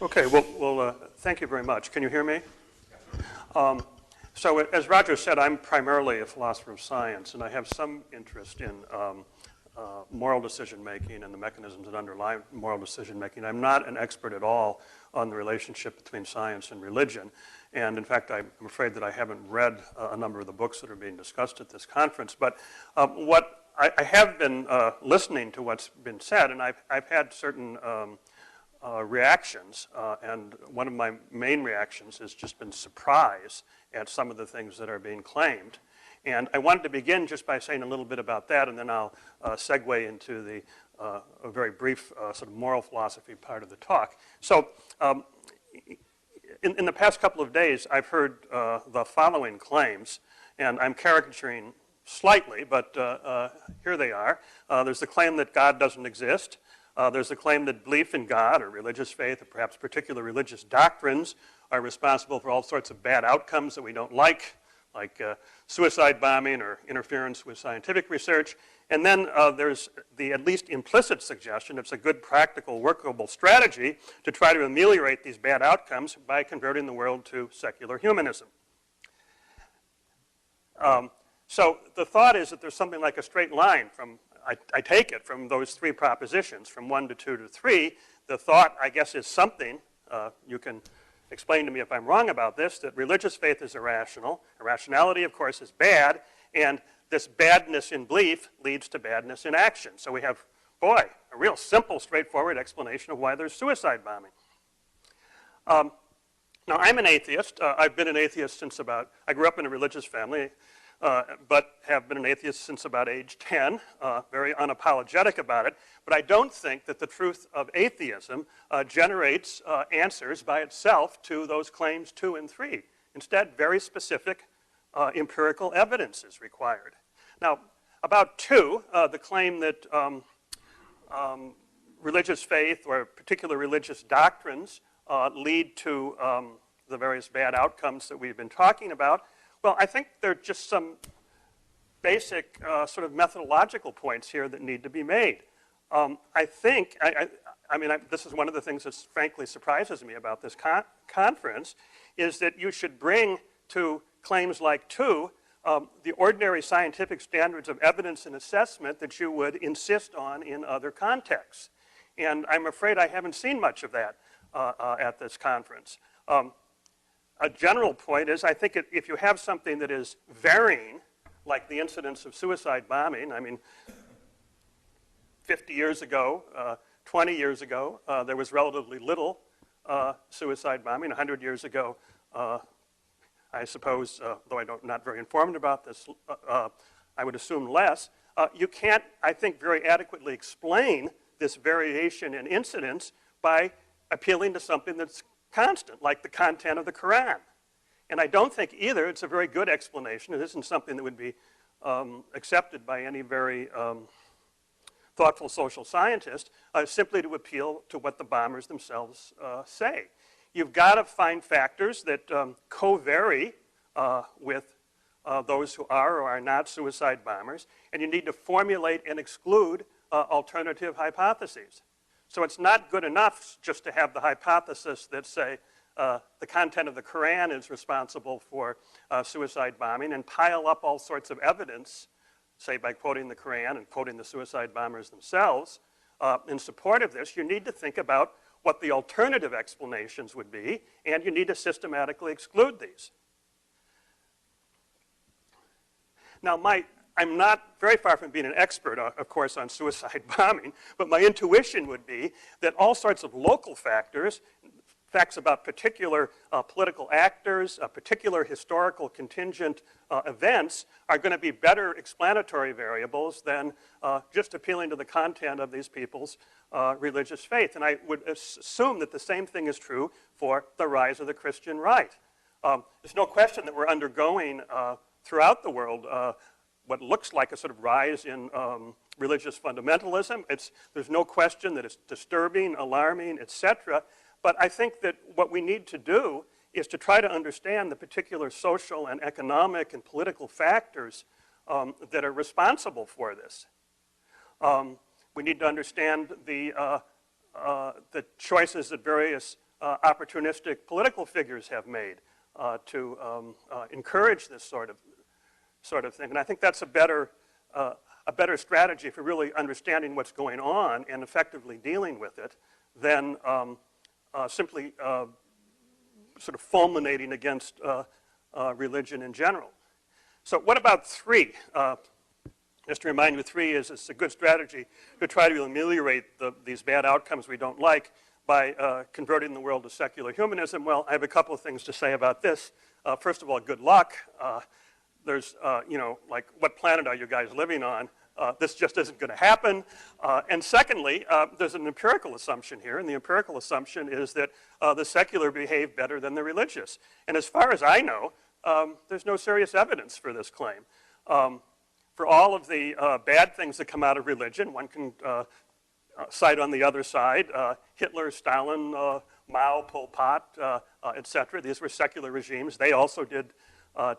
Okay, well, thank you very much. Can you hear me? So as Roger said, I'm primarily a philosopher of science, and I have some interest in moral decision-making and the mechanisms that underlie moral decision-making. I'm not an expert at all on the relationship between science and religion, and in fact, I'm afraid that I haven't read a number of the books that are being discussed at this conference. But what I have been listening to what's been said, and I've had certain reactions, and one of my main reactions has just been surprise at some of the things that are being claimed. And I wanted to begin just by saying a little bit about that, and then I'll segue into the a very brief sort of moral philosophy part of the talk. So in the past couple of days, I've heard the following claims, and I'm caricaturing slightly, but here they are. There's the claim that God doesn't exist. There's the claim that belief in God or religious faith or perhaps particular religious doctrines are responsible for all sorts of bad outcomes that we don't like suicide bombing or interference with scientific research. And then there's the at least implicit suggestion it's a good, practical, workable strategy to try to ameliorate these bad outcomes by converting the world to secular humanism. So the thought is that there's something like a straight line from, I take it, from those three propositions, from 1 to 2 to 3. The thought, I guess, is something, you can explain to me if I'm wrong about this, that religious faith is irrational. Irrationality, of course, is bad, and this badness in belief leads to badness in action. So we have, boy, a real simple, straightforward explanation of why there's suicide bombing. Now, I'm an atheist. I've been an atheist since I grew up in a religious family, but have been an atheist since about age 10, very unapologetic about it. But I don't think that the truth of atheism generates answers by itself to those claims 2 and 3. Instead, very specific empirical evidence is required. Now, about 2, the claim that religious faith or particular religious doctrines lead to the various bad outcomes that we've been talking about. Well, I think there are just some basic sort of methodological points here that need to be made. I think, this is one of the things that frankly surprises me about this conference, is that you should bring to claims like 2 the ordinary scientific standards of evidence and assessment that you would insist on in other contexts. And I'm afraid I haven't seen much of that at this conference. A general point is, I think if you have something that is varying, like the incidence of suicide bombing, 50 years ago, 20 years ago, there was relatively little suicide bombing. 100 years ago, I suppose, though I'm not very informed about this, I would assume less. You can't, I think, very adequately explain this variation in incidence by appealing to something that's constant, like the content of the Quran. And I don't think either it's a very good explanation. It isn't something that would be accepted by any very thoughtful social scientist, simply to appeal to what the bombers themselves say. You've got to find factors that co-vary with those who are or are not suicide bombers, and you need to formulate and exclude alternative hypotheses. So it's not good enough just to have the hypothesis that, say, the content of the Quran is responsible for suicide bombing and pile up all sorts of evidence, say by quoting the Quran and quoting the suicide bombers themselves, in support of this. You need to think about what the alternative explanations would be, and you need to systematically exclude these. Now, I'm not very far from being an expert, of course, on suicide bombing, but my intuition would be that all sorts of local factors, facts about particular political actors, particular historical contingent events, are going to be better explanatory variables than just appealing to the content of these people's religious faith. And I would assume that the same thing is true for the rise of the Christian right. There's no question that we're undergoing throughout the world what looks like a sort of rise in religious fundamentalism. There's no question that it's disturbing, alarming, etc. But I think that what we need to do is to try to understand the particular social and economic and political factors that are responsible for this. We need to understand the choices that various opportunistic political figures have made to encourage this sort of thing. And I think that's a better strategy for really understanding what's going on and effectively dealing with it than simply sort of fulminating against religion in general. So what about 3? Just to remind you, 3 is it's a good strategy to try to ameliorate these bad outcomes we don't like by converting the world to secular humanism. Well, I have a couple of things to say about this. First of all, good luck. There's, like, what planet are you guys living on? This just isn't going to happen. And secondly, there's an empirical assumption here, and the empirical assumption is that the secular behave better than the religious. And as far as I know, there's no serious evidence for this claim. For all of the bad things that come out of religion, one can cite on the other side Hitler, Stalin, Mao, Pol Pot, etc. These were secular regimes. They also did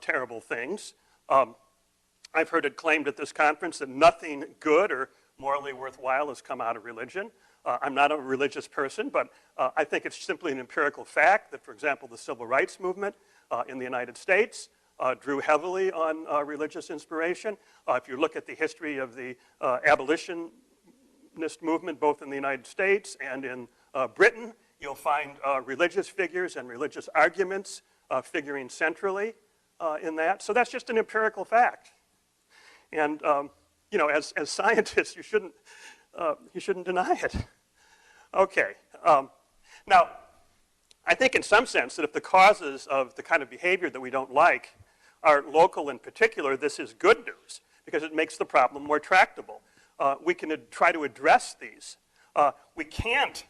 terrible things. I've heard it claimed at this conference that nothing good or morally worthwhile has come out of religion. I'm not a religious person, but I think it's simply an empirical fact that, for example, the civil rights movement in the United States drew heavily on religious inspiration. If you look at the history of the abolitionist movement, both in the United States and in Britain, you'll find religious figures and religious arguments figuring centrally in that. So that's just an empirical fact. And as scientists, you shouldn't deny it. Okay. Now, I think in some sense that if the causes of the kind of behavior that we don't like are local in particular, this is good news because it makes the problem more tractable. We can try to address these. We can't,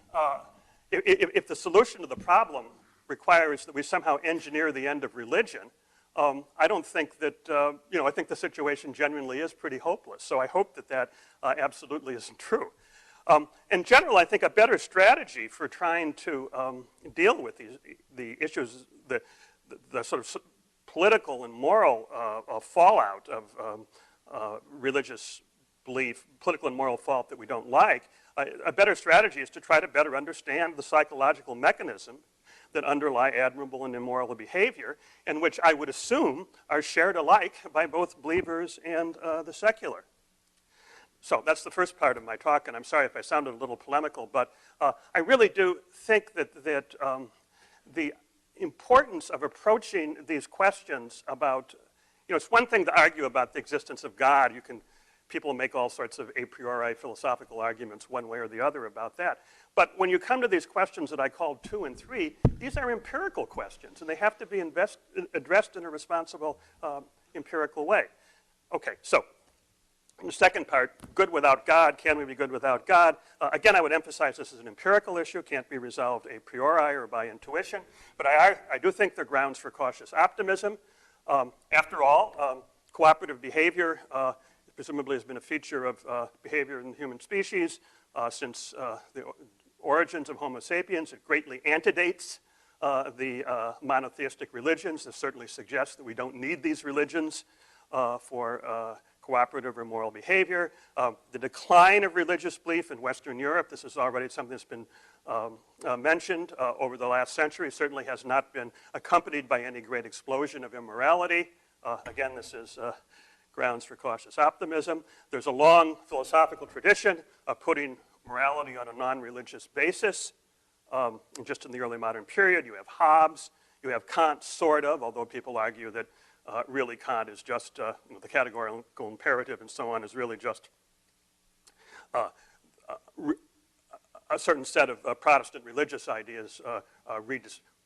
if the solution to the problem requires that we somehow engineer the end of religion, I don't think that, I think the situation genuinely is pretty hopeless. So I hope that absolutely isn't true. In general, I think a better strategy for trying to deal with the issues, the sort of political and moral fallout of religious belief, political and moral fallout that we don't like, a better strategy is to try to better understand the psychological mechanism that underlie admirable and immoral behavior, and which I would assume are shared alike by both believers and the secular. So that's the first part of my talk, and I'm sorry if I sounded a little polemical, but I really do think that the importance of approaching these questions about, it's one thing to argue about the existence of God. People make all sorts of a priori philosophical arguments one way or the other about that. But when you come to these questions that I called 2 and 3, these are empirical questions, and they have to be addressed in a responsible empirical way. Okay, so in the second part, good without God, can we be good without God? Again, I would emphasize this is an empirical issue, can't be resolved a priori or by intuition, but I do think there are grounds for cautious optimism. After all, cooperative behavior presumably has been a feature of behavior in the human species since the origins of Homo sapiens. It greatly antedates the monotheistic religions. This certainly suggests that we don't need these religions for cooperative or moral behavior. The decline of religious belief in Western Europe, this is already something that's been mentioned over the last century, certainly has not been accompanied by any great explosion of immorality. Again, this is grounds for cautious optimism. There's a long philosophical tradition of putting morality on a non-religious basis. Just in the early modern period, you have Hobbes, you have Kant, sort of, although people argue that really Kant is just, the categorical imperative and so on is really just a certain set of Protestant religious ideas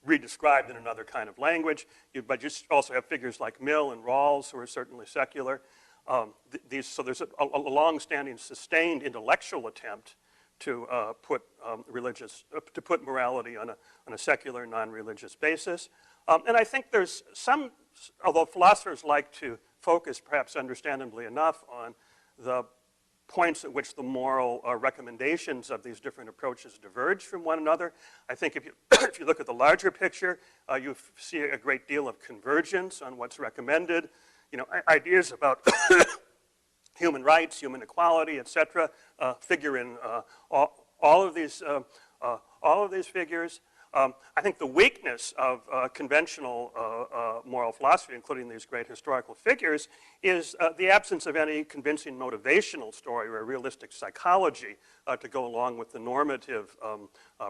redescribed in another kind of language. But you also have figures like Mill and Rawls, who are certainly secular. So there's a long-standing, sustained intellectual attempt to put morality on a secular, non-religious basis. And I think there's some, although philosophers like to focus, perhaps understandably enough, on the points at which the moral recommendations of these different approaches diverge from one another. I think if you look at the larger picture, you see a great deal of convergence on what's recommended. Ideas about human rights, human equality, etc., figure in all of these figures. I think the weakness of conventional moral philosophy, including these great historical figures, is the absence of any convincing motivational story or realistic psychology to go along with the normative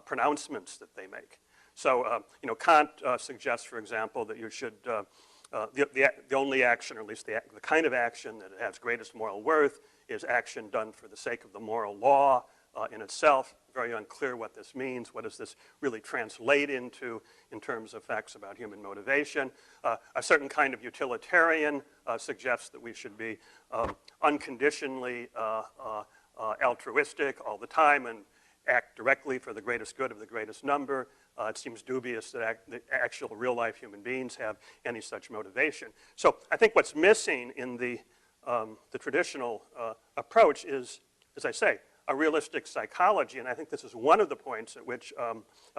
pronouncements that they make. So, Kant suggests, for example, that you should, the only action, or at least the kind of action that has greatest moral worth, is action done for the sake of the moral law in itself. Very unclear what this means. What does this really translate into in terms of facts about human motivation? A certain kind of utilitarian suggests that we should be unconditionally altruistic all the time and act directly for the greatest good of the greatest number. It seems dubious that actual real-life human beings have any such motivation. So I think what's missing in the traditional approach is, as I say, a realistic psychology, and I think this is one of the points at which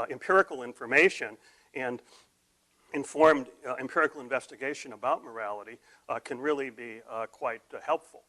empirical information and informed empirical investigation about morality can really be quite helpful.